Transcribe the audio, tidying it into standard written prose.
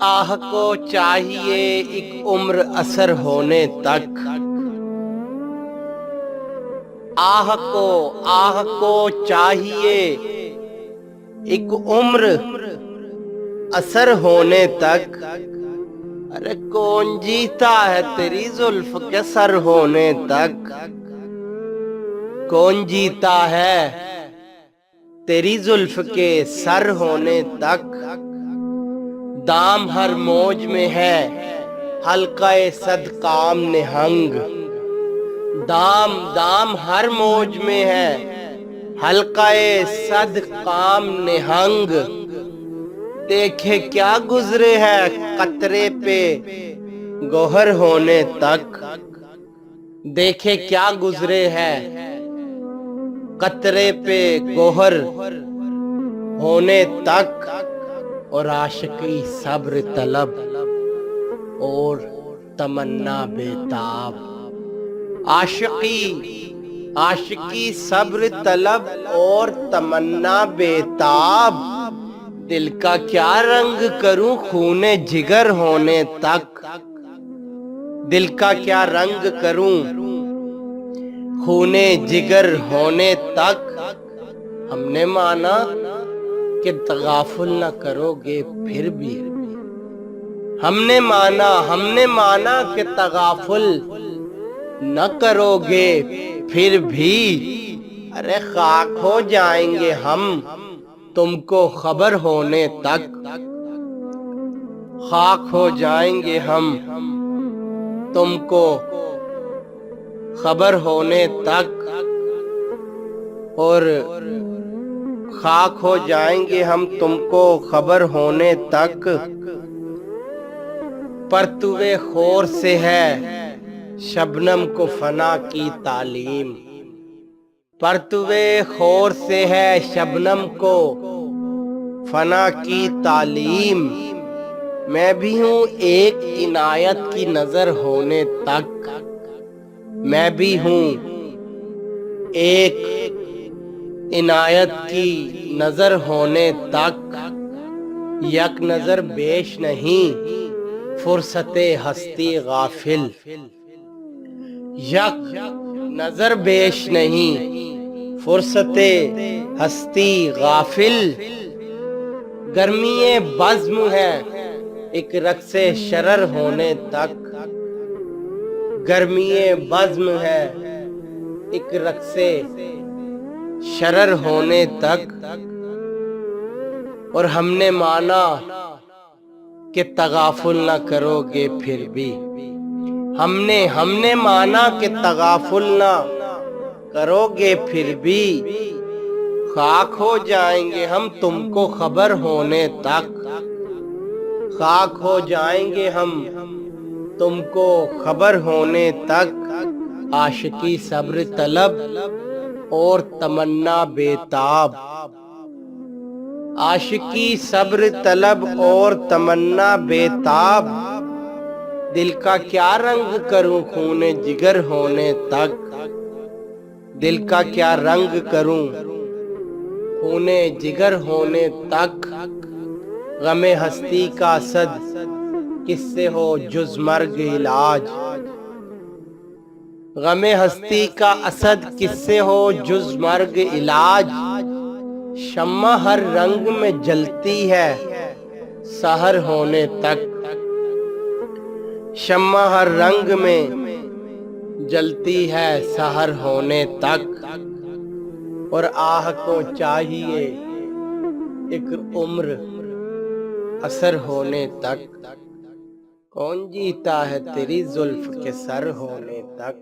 آہ کو چاہیے ایک عمر اثر ہونے تک، آہ کو چاہیے ایک عمر اثر ہونے تک۔ ارے کون جیتا ہے تیری زلف کے سر ہونے تک، کون جیتا ہے تیری زلف کے سر ہونے تک۔ دام ہر موج میں ہے حلقہ صد کام نہنگ، دام ہر موج میں ہے حلقہ صد کام نہنگ۔ دیکھے کیا گزرے ہے قطرے پہ گوہر ہونے تک، دیکھے کیا گزرے ہے قطرے پہ گوہر ہونے تک۔ اور عاشقی صبر طلب اور تمنا بےتاب، عاشقی صبر طلب اور تمنا بےتاب۔ دل کا کیا رنگ کروں خون جگر ہونے تک، دل کا کیا رنگ کروں خون جگر ہونے تک۔ ہم نے مانا کہ تغافل نہ کرو گے پھر بھی، ہم نے مانا کہ تغافل نہ کرو گے پھر بھی۔ ارے خاک ہو جائیں گے ہم تم کو خبر ہونے تک، خاک ہو جائیں گے ہم تم کو خبر ہونے تک۔ اور خاک ہو جائیں گے ہم تم کو خبر ہونے تک۔ پرتوے خور سے ہے شبنم کو فنا کی تعلیم، پرتوے خور سے ہے شبنم کو فنا کی تعلیم۔ میں بھی ہوں ایک عنایت کی نظر ہونے تک، میں بھی ہوں ایک عنایت کی نظر ہونے تک۔ یک نظر بیش نہیں فرصت ہستی غافل، یک نظر بیش نہیں فرصت ہستی غافل۔ گرمی بزم ہے ایک رقص شرر ہونے تک، گرمی بزم ہے ایک رقص شرر ہونے تک۔ اور ہم نے مانا کہ تغافل نہ کرو گے پھر بھی، ہم نے مانا کہ تغافل نہ کرو گے پھر بھی۔ خاک ہو جائیں گے ہم تم کو خبر ہونے تک، خاک ہو جائیں گے ہم تم کو خبر ہونے تک۔ عاشقی صبر طلب اور تمنا بےتاب، عاشقی صبر طلب اور تمنا بےتاب۔ دل کا کیا رنگ کروں خون جگر ہونے تک، دل کا کیا رنگ کروں خون جگر ہونے تک۔ غم ہستی کا اسد کس سے ہو جز مرگ علاج، غم ہستی کا اسد کس سے ہو جز مرگ علاج۔ شمع ہر رنگ میں جلتی ہے سحر ہونے تک، شمع ہر رنگ میں جلتی ہے سحر ہونے تک۔ اور آہ کو چاہیے ایک عمر اثر ہونے تک، کون جیتا ہے تیری زلف کے سر ہونے تک۔